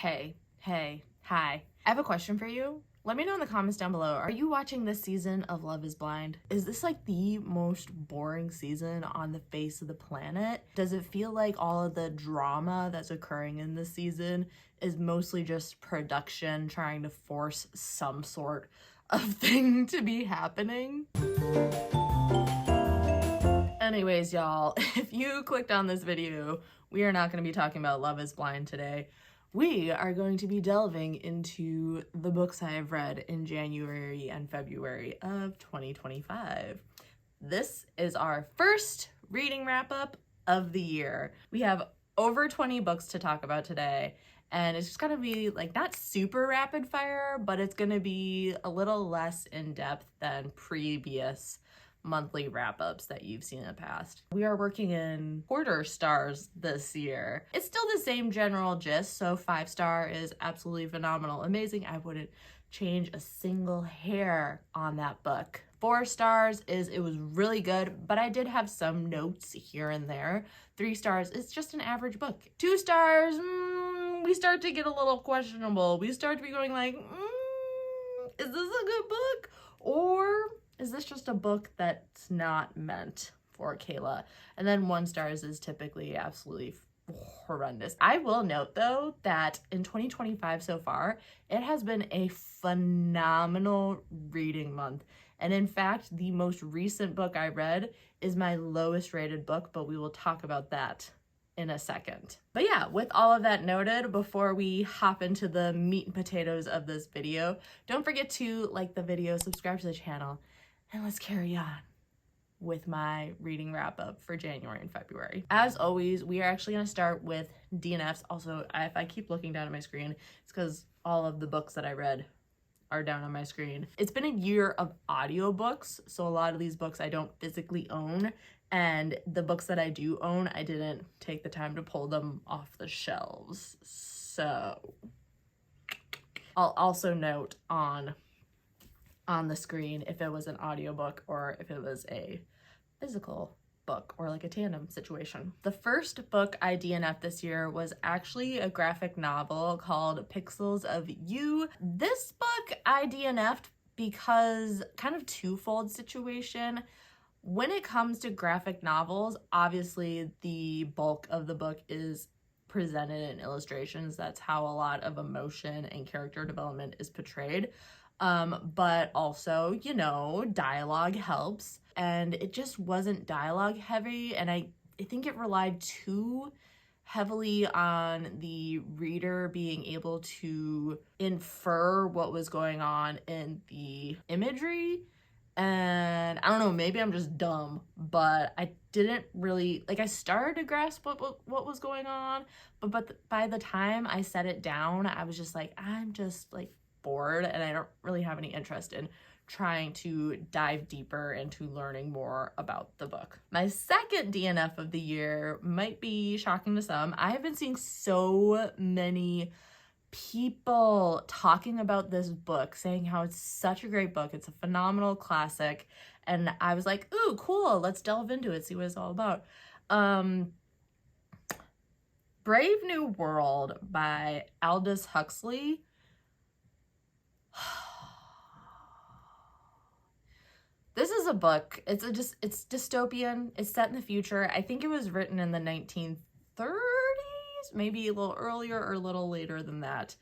Hi. I have a question for you. Let me know in the comments down below. Are you watching this season of Love is Blind? Is this like the most boring season on the face of the planet? Does it feel like all of the drama that's occurring in this season is mostly just production trying to force some sort of thing to be happening? Anyways, y'all, if you clicked on this video, we are not going to be talking about Love is Blind today. We are going to be delving into the books I have read in January and February of 2025. This is our first reading wrap-up of the year. We have over 20 books to talk about today, and it's just gonna be like not super rapid fire, but it's gonna be a little less in-depth than previous monthly wrap-ups that you've seen in the past. We are working in quarter stars this year. It's still the same general gist, so 5-star is absolutely phenomenal, amazing. I wouldn't change a single hair on that book. 4 stars is it was really good, but I did have some notes here and there. 3 stars, it's just an average book. 2 stars, we start to get a little questionable. We start to be going like, is this a good book? Or is this just a book that's not meant for Kayla? And then 1 stars is typically absolutely horrendous. I will note though that in 2025 so far, it has been a phenomenal reading month. And in fact, the most recent book I read is my lowest rated book, but we will talk about that in a second. But yeah, with all of that noted, before we hop into the meat and potatoes of this video, don't forget to like the video, subscribe to the channel, and let's carry on with my reading wrap up for January and February. As always, we are actually going to start with DNFs. Also, if I keep looking down at my screen, it's because all of the books that I read are down on my screen. It's been a year of audiobooks, so a lot of these books I don't physically own, and the books that I do own, I didn't take the time to pull them off the shelves. So I'll also note on the screen if it was an audiobook or if it was a physical book or like a tandem situation. The first book I DNF'd this year was actually a graphic novel called Pixels of You. This book I DNF'd because kind of twofold situation. When it comes to graphic novels, obviously the bulk of the book is presented in illustrations. That's how a lot of emotion and character development is portrayed. But also, you know, dialogue helps, and it just wasn't dialogue heavy, and I think it relied too heavily on the reader being able to infer what was going on in the imagery. And I don't know, maybe I'm just dumb, but I didn't really, like, I started to grasp what was going on, but by the time I set it down, I was just like, I'm just like bored, and I don't really have any interest in trying to dive deeper into learning more about the book. My second DNF of the year might be shocking to some. I have been seeing so many people talking about this book, saying how it's such a great book, it's a phenomenal classic, and I was like, ooh, cool, let's delve into it, see what it's all about. Brave New World by Aldous Huxley. This is a book. It's dystopian. It's set in the future. I think it was written in the 1930s, maybe a little earlier or a little later than that.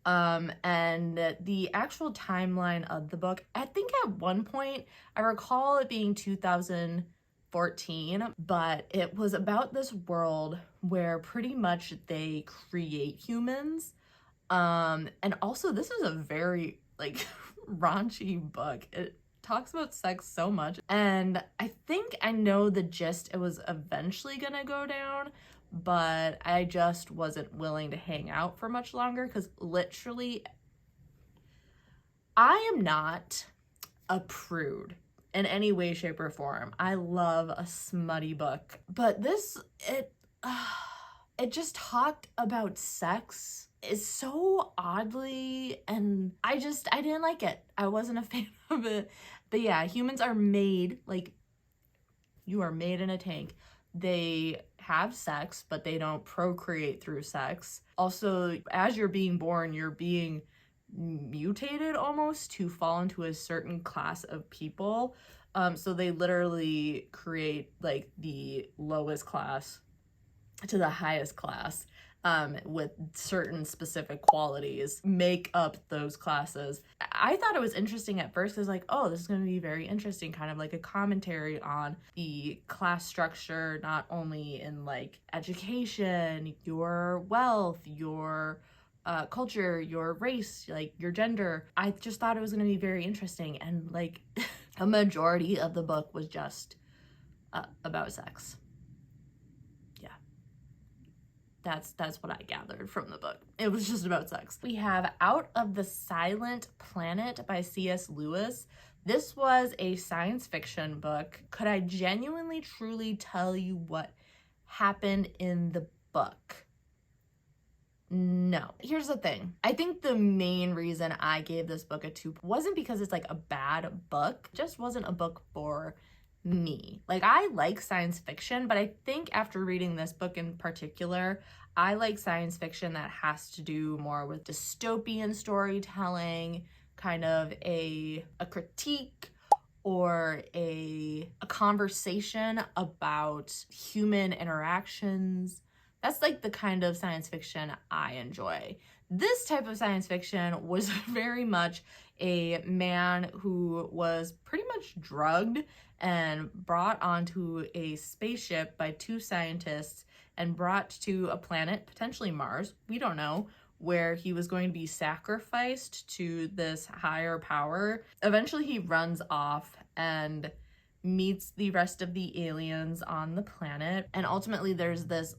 And the actual timeline of the book, I think at one point, I recall it being 2014, but it was about this world where pretty much they create humans. And also this is a very like raunchy book. It talks about sex so much, and I think I know the gist it was eventually gonna go down, but I just wasn't willing to hang out for much longer because literally I am not a prude in any way, shape, or form. I love a smutty book, but this, it just talked about sex is so oddly, and I didn't like it. I wasn't a fan of it. But yeah, humans are made, like, you are made in a tank. They have sex, but they don't procreate through sex. Also, as you're being born, you're being mutated almost to fall into a certain class of people. So they literally create like the lowest class to the highest class, with certain specific qualities make up those classes. I thought it was interesting at first because like, oh, this is going to be very interesting, kind of like a commentary on the class structure, not only in like education, your wealth, your culture, your race, like your gender. I just thought it was going to be very interesting, and like a majority of the book was just about sex. That's what I gathered from the book. It was just about sex. We have Out of the Silent Planet by C.S. Lewis. This was a science fiction book. Could I genuinely, truly tell you what happened in the book? No. Here's the thing. I think the main reason I gave this book a 2 wasn't because it's like a bad book. It just wasn't a book for me. Like, I like science fiction, but I think after reading this book in particular, I like science fiction that has to do more with dystopian storytelling, kind of a critique or a conversation about human interactions. That's like the kind of science fiction I enjoy. This type of science fiction was very much a man who was pretty much drugged and brought onto a spaceship by 2 scientists and brought to a planet, potentially Mars, we don't know, where he was going to be sacrificed to this higher power. Eventually he runs off and meets the rest of the aliens on the planet, and ultimately there's this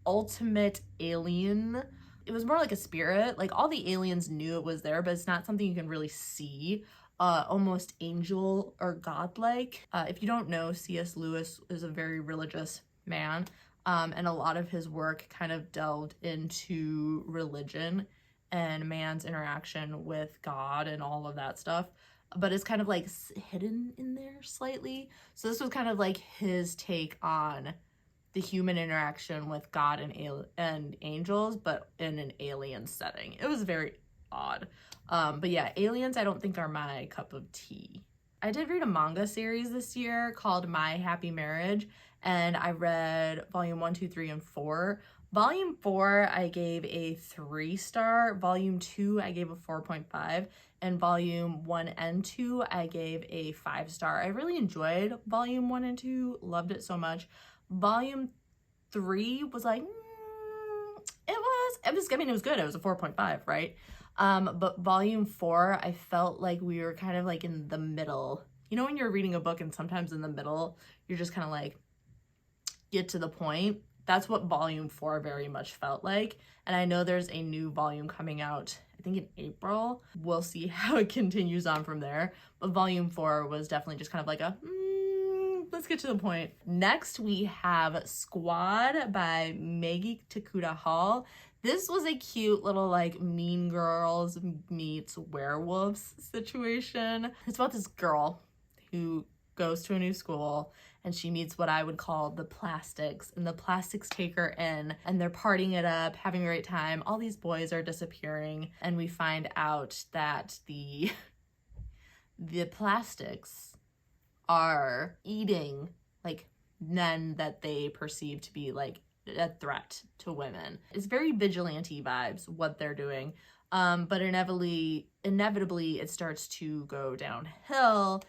ultimate alien. It was more like a spirit. Like, all the aliens knew it was there, but it's not something you can really see. Almost angel or godlike. If you don't know, C.S. Lewis is a very religious man, and a lot of his work kind of delved into religion and man's interaction with God and all of that stuff, but it's kind of like hidden in there slightly. So this was kind of like his take on the human interaction with God and angels, but in an alien setting. It was very odd. But yeah, aliens I don't think are my cup of tea. I did read a manga series this year called My Happy Marriage, and I read volume 1, 2, 3, and 4. Volume 4 I gave a 3-star, volume 2 I gave a 4.5, and volume 1 and 2 I gave a 5-star. I really enjoyed volume 1 and 2, loved it so much. Volume 3 was like, it was good. It was a 4.5, right? But volume 4, I felt like we were kind of like in the middle. You know when you're reading a book and sometimes in the middle, you're just kind of like, get to the point? That's what volume 4 very much felt like. And I know there's a new volume coming out, I think in April. We'll see how it continues on from there. But volume 4 was definitely just kind of like a, let's get to the point. Next, we have Squad by Maggie Takuda Hall. This was a cute little like Mean Girls meets werewolves situation. It's about this girl who goes to a new school and she meets what I would call the plastics, and the plastics take her in and they're partying it up, having a great time. All these boys are disappearing, and we find out that the plastics are eating like men that they perceive to be like a threat to women. It's very vigilante vibes what they're doing, but inevitably it starts to go downhill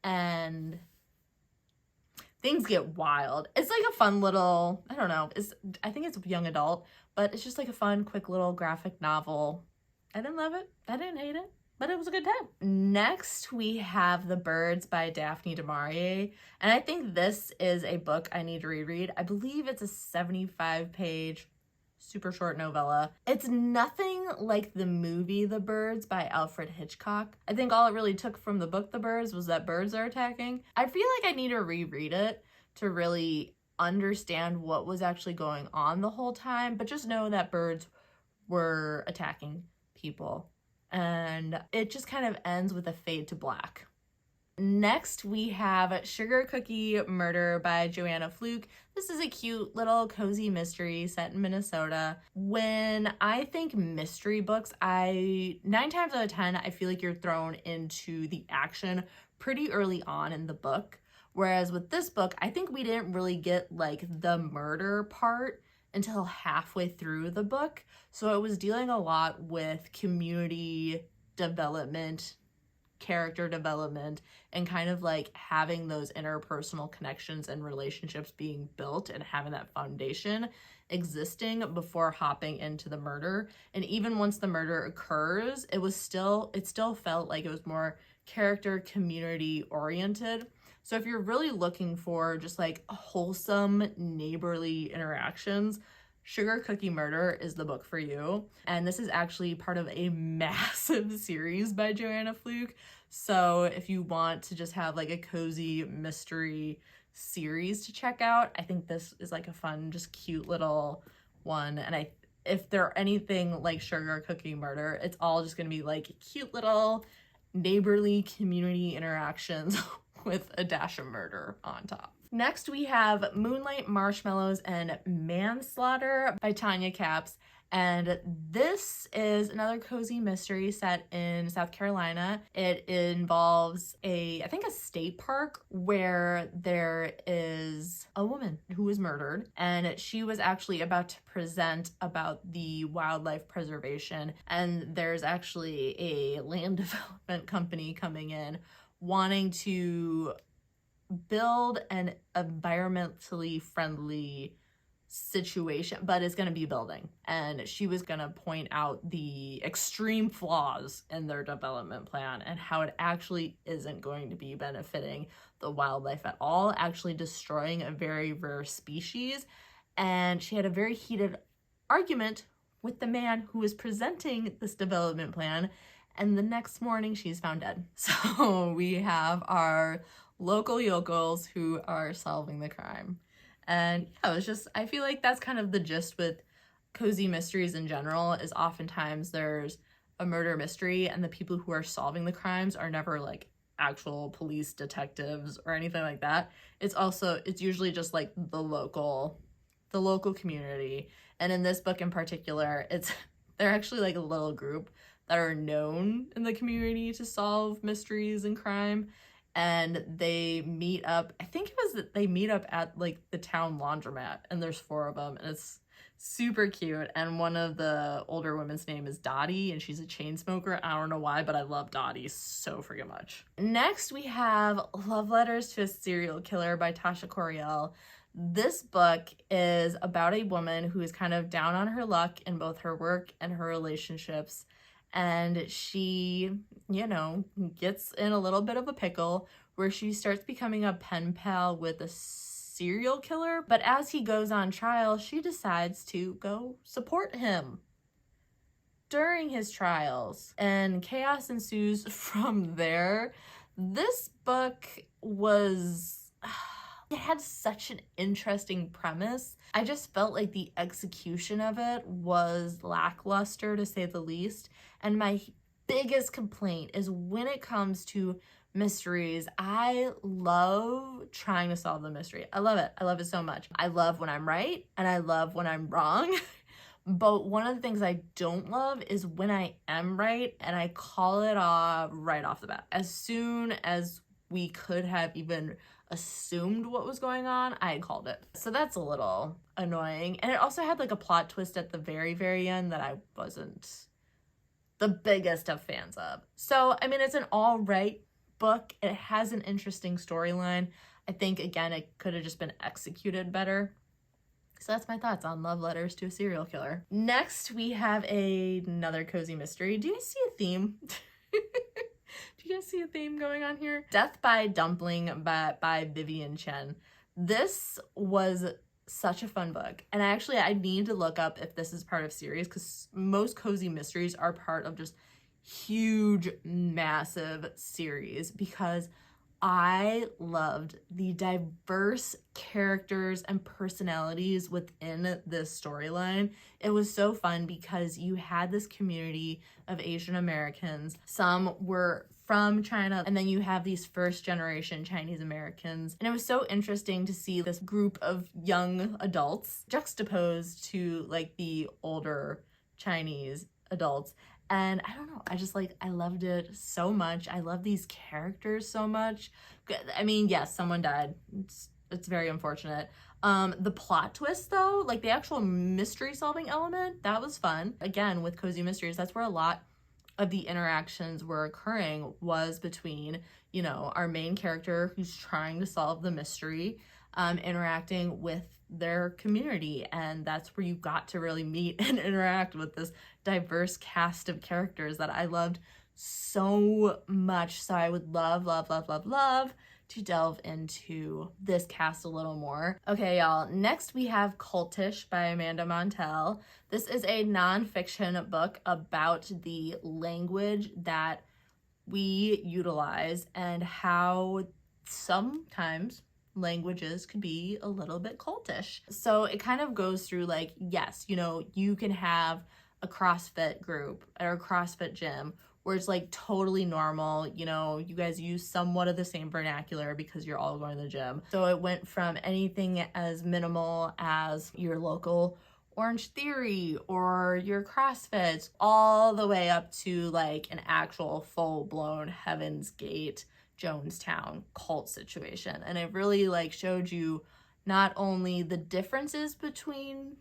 and things get wild. It's like a fun little, I don't know, I think it's young adult, but it's just like a fun quick little graphic novel. I didn't love it, I didn't hate it, but it was a good time. Next, we have The Birds by Daphne du Maurier, and I think this is a book I need to reread. I believe it's a 75-page, super short novella. It's nothing like the movie The Birds by Alfred Hitchcock. I think all it really took from the book The Birds was that birds are attacking. I feel like I need to reread it to really understand what was actually going on the whole time, but just know that birds were attacking people. And it just kind of ends with a fade to black. Next, we have Sugar Cookie Murder by Joanne Fluke. This is a cute little cozy mystery set in Minnesota. When I think mystery books, 9 times out of 10, I feel like you're thrown into the action pretty early on in the book. Whereas with this book, I think we didn't really get like the murder part until halfway through the book. So it was dealing a lot with community development, character development, and kind of like having those interpersonal connections and relationships being built and having that foundation existing before hopping into the murder. And even once the murder occurs, it still felt like it was more character community oriented. So if you're really looking for just like wholesome neighborly interactions, Sugar Cookie Murder is the book for you. And this is actually part of a massive series by Joanne Fluke. So if you want to just have like a cozy mystery series to check out, I think this is like a fun, just cute little one. And if they're anything like Sugar Cookie Murder, it's all just gonna be like cute little neighborly community interactions with a dash of murder on top. Next, we have Moonlight, Marshmallows, and Manslaughter by Tonya Kappes. And this is another cozy mystery set in South Carolina. It involves I think a state park where there is a woman who was murdered, and she was actually about to present about the wildlife preservation. And there's actually a land development company coming in wanting to build an environmentally friendly situation, but it's going to be building. And she was going to point out the extreme flaws in their development plan and how it actually isn't going to be benefiting the wildlife at all, actually destroying a very rare species. And she had a very heated argument with the man who was presenting this development plan. And the next morning, she's found dead. So we have our local yokels who are solving the crime. And yeah, I feel like that's kind of the gist with cozy mysteries in general, is oftentimes there's a murder mystery and the people who are solving the crimes are never like actual police detectives or anything like that. It's usually just like the local community. And in this book in particular, they're actually like a little group that are known in the community to solve mysteries and crime. And they meet up, I think it was that they meet up at like the town laundromat, and there's 4 of them, and it's super cute. And one of the older women's name is Dottie, and she's a chain smoker. I don't know why, but I love Dottie so freaking much. Next, we have Love Letters to a Serial Killer by Tasha Coryell. This book is about a woman who is kind of down on her luck in both her work and her relationships. And she, gets in a little bit of a pickle where she starts becoming a pen pal with a serial killer. But as he goes on trial, she decides to go support him during his trials. And chaos ensues from there. This book it had such an interesting premise. I just felt like the execution of it was lackluster, to say the least. And my biggest complaint is when it comes to mysteries, I love trying to solve the mystery. I love it. I love it so much. I love when I'm right and I love when I'm wrong. But one of the things I don't love is when I am right and I call it off right off the bat. As soon as we could have even assumed what was going on, I had called it. So that's a little annoying. And it also had like a plot twist at the very, very end that I wasn't the biggest of fans of. So, I mean, it's an all right book. It has an interesting storyline. I think, again, it could have just been executed better. So that's my thoughts on Love Letters to a Serial Killer. Next, we have another cozy mystery. Do you see a theme? Do you guys see a theme going on here? Death by Dumpling by Vivienne Chen. This was such a fun book. And I need to look up if this is part of series, because most cozy mysteries are part of just huge, massive series, because I loved the diverse characters and personalities within this storyline. It was so fun because you had this community of Asian Americans. Some were from China, and then you have these first generation Chinese Americans. And it was so interesting to see this group of young adults juxtaposed to like the older Chinese adults. And I don't know, I loved it so much. I love these characters so much. I mean, yes, someone died. It's very unfortunate. The plot twist though, like the actual mystery solving element, that was fun. Again, with Cozy Mysteries, that's where a lot of the interactions were occurring, was between, you know, our main character who's trying to solve the mystery, interacting with their community. And that's where you got to really meet and interact with this diverse cast of characters that I loved so much. So I would love to delve into this cast a little more. Okay, y'all, next we have Cultish by Amanda Montell. This is a nonfiction book about the language that we utilize and how sometimes languages could be a little bit cultish. So it kind of goes through like, yes, you know, you can have a CrossFit group or a CrossFit gym where it's like totally normal, you know, you guys use somewhat of the same vernacular because you're all going to the gym. So it went from anything as minimal as your local Orange Theory or your CrossFit all the way up to like an actual full-blown Heaven's Gate Jonestown cult situation. And it really like showed you not only the differences between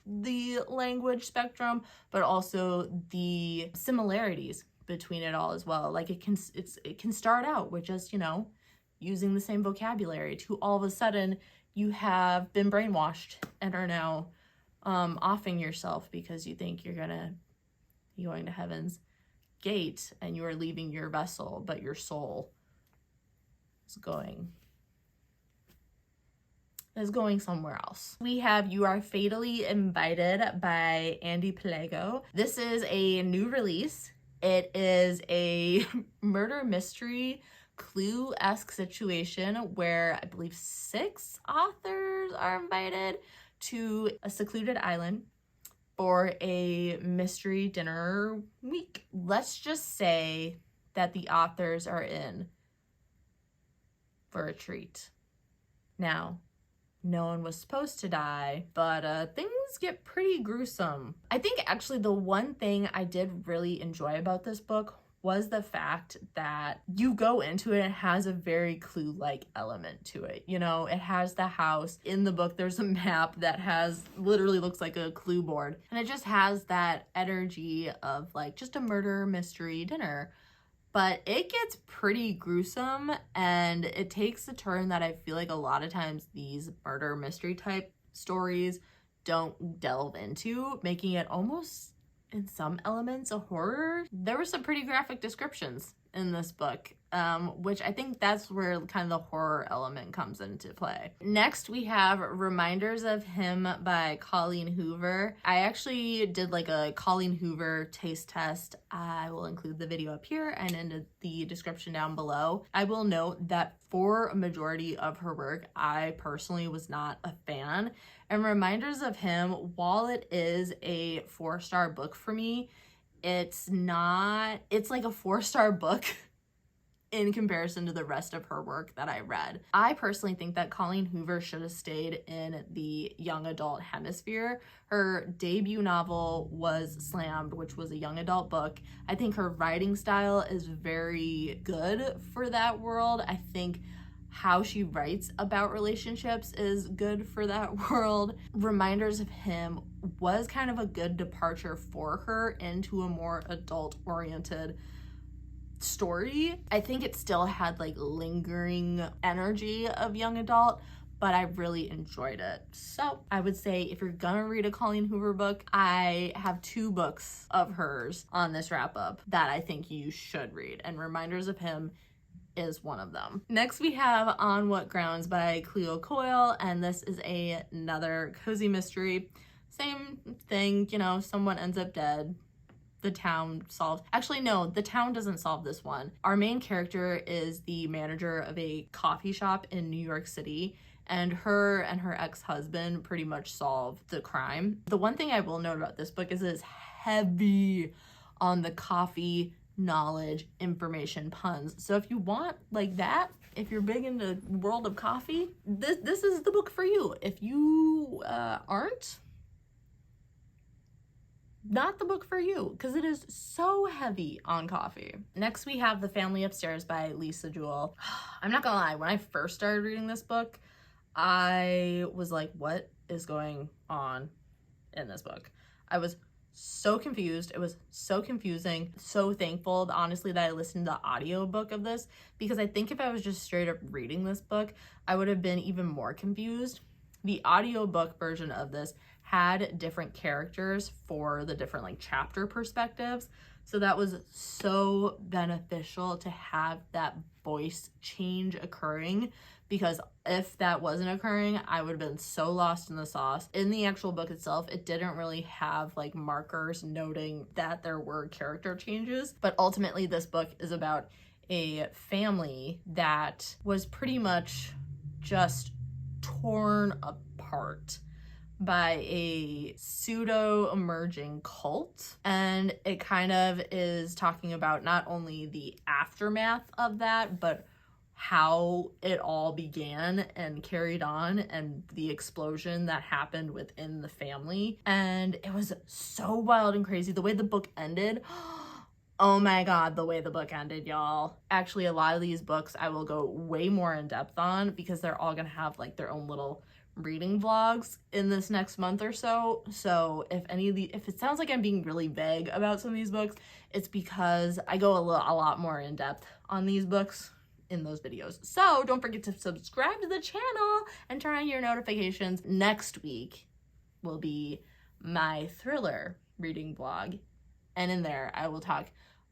the language spectrum, but also the similarities between it all as well. Like it can start out with just, you know, using the same vocabulary to all of a sudden you have been brainwashed and are now offing yourself because you think you're going to Heaven's Gate and you are leaving your vessel, but your soul is going somewhere else. We have You Are Fatally Invited by Ande Pilego. This is a new release. It is a murder mystery Clue-esque situation where I believe 6 authors are invited to a secluded island for a mystery dinner week. Let's just say that the authors are in for a treat. Now, no one was supposed to die, but things get pretty gruesome. I think actually the one thing I did really enjoy about this book was the fact that you go into it and it has a very Clue-like element to it. You know, it has the house. In the book, there's a map that literally looks like a clue board. And it just has that energy of like just a murder mystery dinner. But it gets pretty gruesome and it takes a turn that I feel like a lot of times these murder mystery type stories don't delve into, making it almost in some elements a horror. There were some pretty graphic descriptions in this book, which I think that's where kind of the horror element comes into play. Next, we have Reminders of Him by Colleen Hoover. I actually did like a Colleen Hoover taste test. I will include the video up here and in the description down below. I will note that for a majority of her work, I personally was not a fan. And Reminders of Him, while it is a 4-star book for me, it's like a 4-star book in comparison to the rest of her work that I read. I personally think that Colleen Hoover should have stayed in the young adult hemisphere. Her debut novel was Slammed, which was a young adult book. I think her writing style is very good for that world. I think how she writes about relationships is good for that world. Reminders of Him was kind of a good departure for her into a more adult-oriented story. I think it still had like lingering energy of young adult, but I really enjoyed it. So I would say if you're gonna read a Colleen Hoover book, I have 2 books of hers on this wrap up that I think you should read, and Reminders of Him is one of them. Next we have On What Grounds by Cleo Coyle, and this is another cozy mystery. Same thing, you know, someone ends up dead. The town solves. Actually, no, the town doesn't solve this one. Our main character is the manager of a coffee shop in New York City, and her ex-husband pretty much solve the crime. The one thing I will note about this book is it's heavy on the coffee knowledge, information, puns. So if you want like that, if you're big into the world of coffee, this is the book for you. If you aren't, not the book for you, because it is so heavy on coffee. Next, we have The Family Upstairs by Lisa Jewell. I'm not gonna lie, when I first started reading this book, I was like, what is going on in this book? I was so confused. It was so confusing. So thankful, honestly, that I listened to the audiobook of this, because I think if I was just straight up reading this book, I would have been even more confused. The audiobook version of this had different characters for the different like chapter perspectives. So that was so beneficial to have that voice change occurring, because if that wasn't occurring, I would have been so lost in the sauce. In the actual book itself, it didn't really have like markers noting that there were character changes, but ultimately this book is about a family that was pretty much just torn apart by a pseudo-emerging cult, and it kind of is talking about not only the aftermath of that, but how it all began and carried on, and the explosion that happened within the family. And it was so wild and crazy. The way the book ended, oh my god, the way the book ended, y'all. Actually, a lot of these books I will go way more in depth on, because they're all gonna have like their own little reading vlogs in this next month or so. So if it sounds like I'm being really vague about some of these books, it's because I go a lot more in depth on these books in those videos. So don't forget to subscribe to the channel and turn on your notifications. Next week will be my thriller reading vlog, and in there I will talk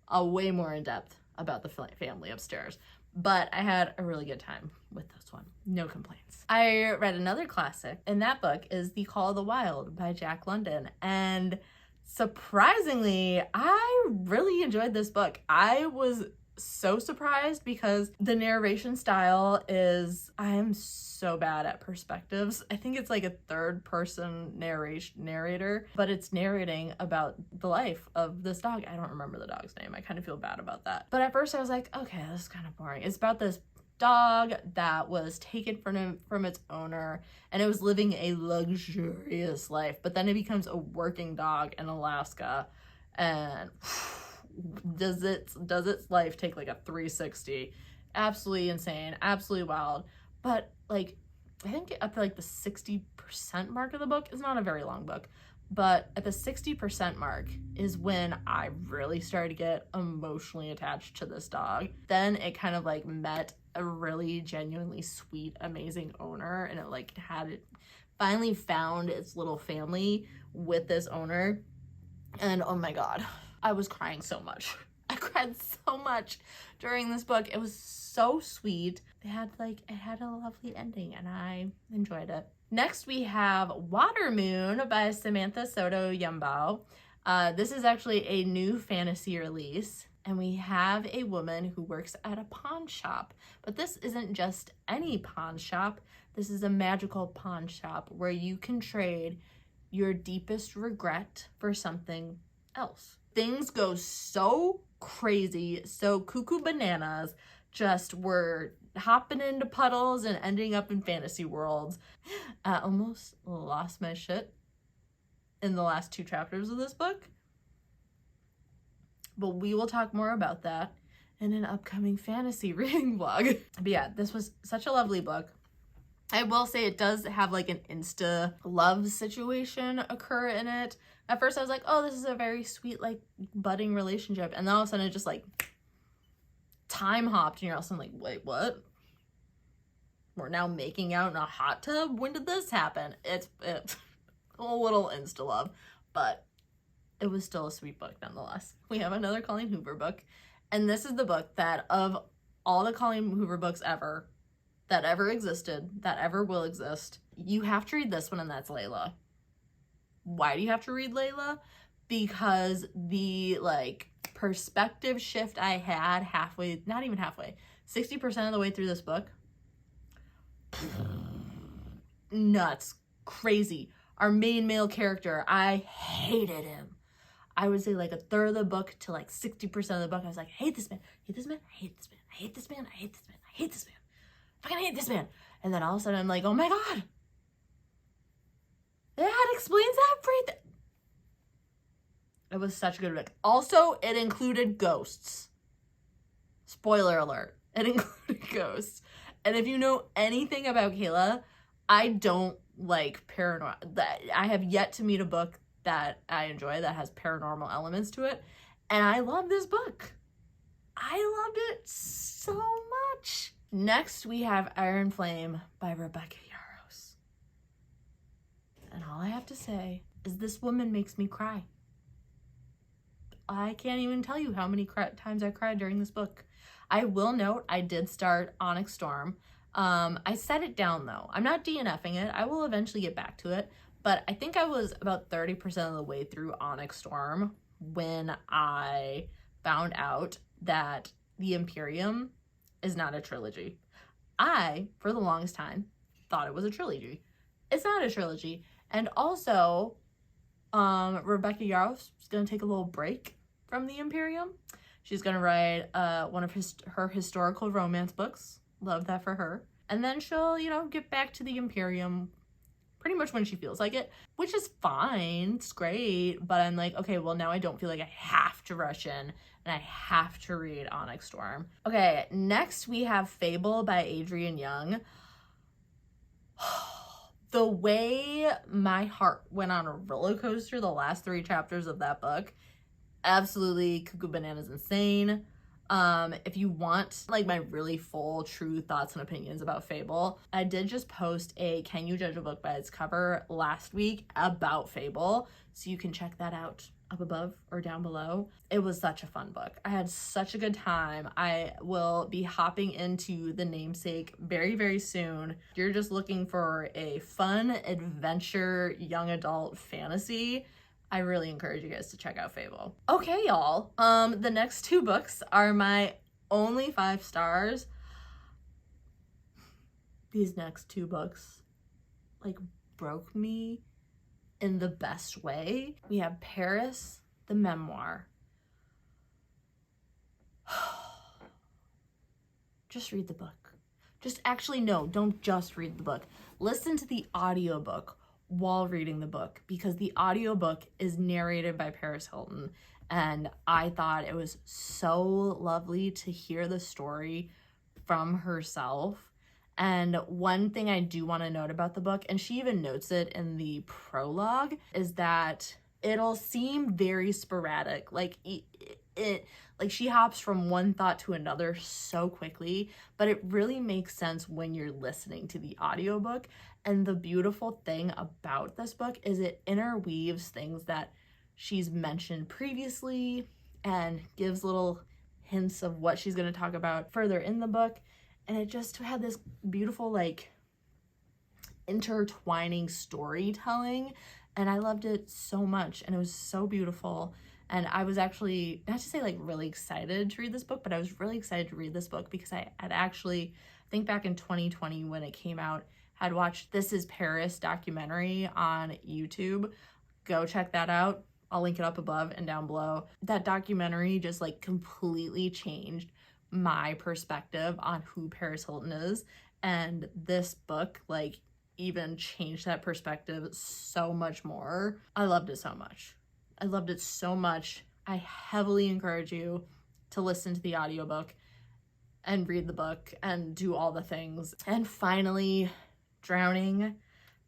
a way more in depth about the family upstairs. But I had a really good time with this one. No complaints. I read another classic, and that book is The Call of the Wild by Jack London. And surprisingly, I really enjoyed this book. I was so surprised, because the narration style is, I am so bad at perspectives. I think it's like a third person narrator, but it's narrating about the life of this dog. I don't remember the dog's name. I kind of feel bad about that. But at first I was like, okay, this is kind of boring. It's about this dog that was taken from its owner, and it was living a luxurious life, but then it becomes a working dog in Alaska, and does its life take like a 360. Absolutely insane, absolutely wild. But like, I think up to like the 60% mark of the book, is not a very long book, but at the 60% mark is when I really started to get emotionally attached to this dog. Then it kind of like met a really genuinely sweet, amazing owner, and it finally found its little family with this owner. And oh my god, I was crying so much. I cried so much during this book. It was so sweet. It had a lovely ending, and I enjoyed it. Next, we have Water Moon by Samantha Soto Yambao. This is actually a new fantasy release, and we have a woman who works at a pawn shop. But this isn't just any pawn shop. This is a magical pawn shop where you can trade your deepest regret for something else. Things go so crazy, so cuckoo bananas, just were hopping into puddles and ending up in fantasy worlds. I almost lost my shit in the last 2 chapters of this book, but we will talk more about that in an upcoming fantasy reading vlog. But yeah, this was such a lovely book. I will say it does have like an insta love situation occur in it. At first I was like, oh, this is a very sweet like budding relationship, and then all of a sudden it just like time hopped, and you're also like, wait, what? We're now making out in a hot tub? When did this happen? It's a little insta love, but it was still a sweet book nonetheless. We have another Colleen Hoover book, and this is the book that of all the Colleen Hoover books that ever existed, that ever will exist, you have to read this one, and that's Layla. Why do you have to read Layla? Because the like perspective shift I had halfway, not even halfway, 60% of the way through this book, nuts, crazy. Our main male character, I hated him. I would say like a third of the book to like 60% of the book, I was like, I hate this man, I hate this man, I hate this man, I hate this man, I hate this man, I hate this man, I fucking hate this man. And then all of a sudden I'm like, oh my god, that explains everything. It was such a good book. Also, it included ghosts. Spoiler alert, it included ghosts. And if you know anything about Kayla, I don't like paranormal. I have yet to meet a book that I enjoy that has paranormal elements to it. And I love this book. I loved it so much. Next, we have Iron Flame by Rebecca Yarros. And all I have to say is this woman makes me cry. I can't even tell you how many times I cried during this book. I will note I did start Onyx Storm. I set it down though. I'm not DNFing it. I will eventually get back to it. But I think I was about 30% of the way through Onyx Storm when I found out that the Imperium is not a trilogy. I, for the longest time, thought it was a trilogy. It's not a trilogy. And also, Rebecca Yarros is going to take a little break from the Imperium. She's going to write one of her historical romance books. Love that for her. And then she'll, get back to the Imperium pretty much when she feels like it, which is fine. It's great. But I'm like, okay, well, now I don't feel like I have to rush in and I have to read Onyx Storm. Okay, next we have Fable by Adrienne Young. The way my heart went on a roller coaster the last 3 chapters of that book, absolutely cuckoo bananas insane. If you want like my really full true thoughts and opinions about Fable, I did just post a Can You Judge a Book by Its Cover last week about Fable, so you can check that out up above or down below. It was such a fun book. I had such a good time. I will be hopping into The Namesake very, very soon. If you're just looking for a fun adventure young adult fantasy, I really encourage you guys to check out Fable. Okay, y'all. The next 2 books are my only 5 stars. These next 2 books, like, broke me in the best way. We have Paris, the Memoir. Just read the book. Don't just read the book. Listen to the audiobook while reading the book, because the audiobook is narrated by Paris Hilton, and I thought it was so lovely to hear the story from herself. And one thing I do want to note about the book, and she even notes it in the prologue, is that it'll seem very sporadic. Like she hops from one thought to another so quickly, but it really makes sense when you're listening to the audiobook. And the beautiful thing about this book is it interweaves things that she's mentioned previously and gives little hints of what she's going to talk about further in the book. And it just had this beautiful, like, intertwining storytelling. And I loved it so much. And it was so beautiful. And I was actually, not to say like really excited to read this book, but I was really excited to read this book because I had actually, I think back in 2020 when it came out, had watched This Is Paris documentary on YouTube. Go check that out. I'll link it up above and down below. That documentary just like completely changed my perspective on who Paris Hilton is. And this book like even changed that perspective so much more. I loved it so much. I loved it so much. I heavily encourage you to listen to the audiobook and read the book and do all the things. And finally, Drowning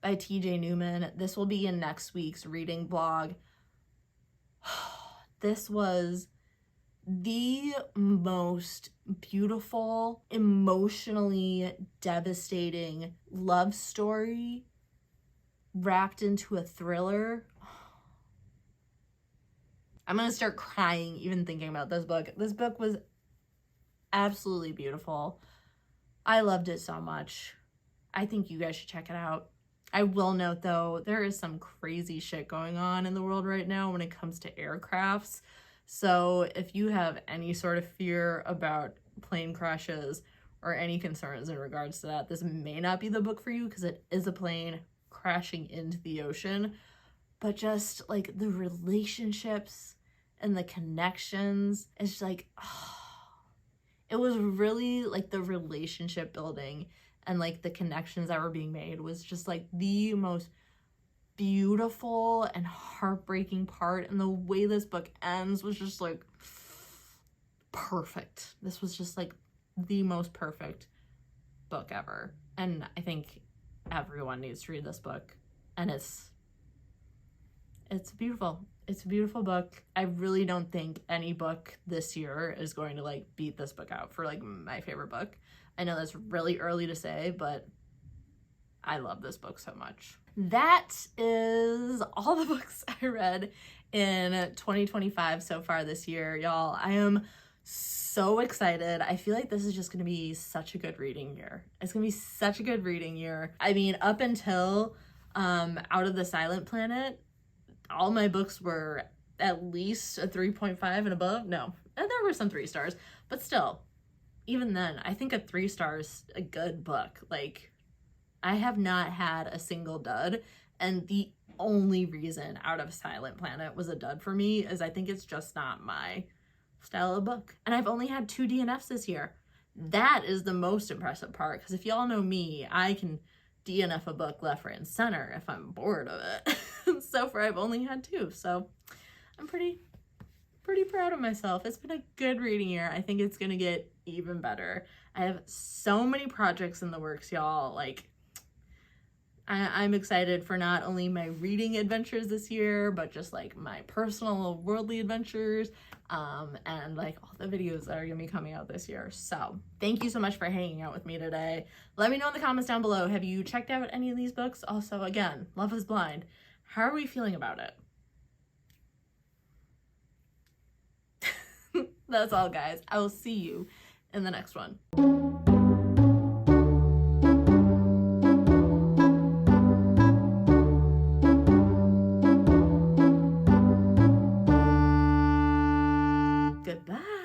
by TJ Newman. This will be in next week's reading vlog. This was the most beautiful, emotionally devastating love story wrapped into a thriller. I'm gonna start crying even thinking about this book. This book was absolutely beautiful. I loved it so much. I think you guys should check it out. I will note though, there is some crazy shit going on in the world right now when it comes to aircrafts. So if you have any sort of fear about plane crashes or any concerns in regards to that, this may not be the book for you because it is a plane crashing into the ocean. But just like the relationships and the connections. It's just like, oh, it was really like the relationship building and like the connections that were being made was just like the most beautiful and heartbreaking part. And the way this book ends was just like perfect. This was just like the most perfect book ever. And I think everyone needs to read this book. And it's beautiful. It's a beautiful book. I really don't think any book this year is going to like beat this book out for like my favorite book. I know that's really early to say, but I love this book so much. That is all the books I read in 2025 so far this year, y'all. I am so excited. I feel like this is just going to be such a good reading year. It's going to be such a good reading year. I mean, up until Out of the Silent Planet, all my books were at least a 3.5 and above. No, and there were some 3 stars, but still, even then, I think a 3 star is a good book. Like, I have not had a single dud, and the only reason Out of Silent Planet was a dud for me is I think it's just not my style of book. And I've only had 2 DNFs this year. That is the most impressive part, because if y'all know me, I can DNF a book left, right, and center if I'm bored of it. So far, I've only had 2, so I'm pretty proud of myself. It's been a good reading year. I think it's gonna get even better. I have so many projects in the works, y'all. Like, I'm excited for not only my reading adventures this year, but just like my personal worldly adventures, and like all the videos that are gonna be coming out this year. So thank you so much for hanging out with me today. Let me know in the comments down below, have you checked out any of these books? Also, again, Love is Blind. How are we feeling about it? That's all, guys. I will see you in the next one. Goodbye.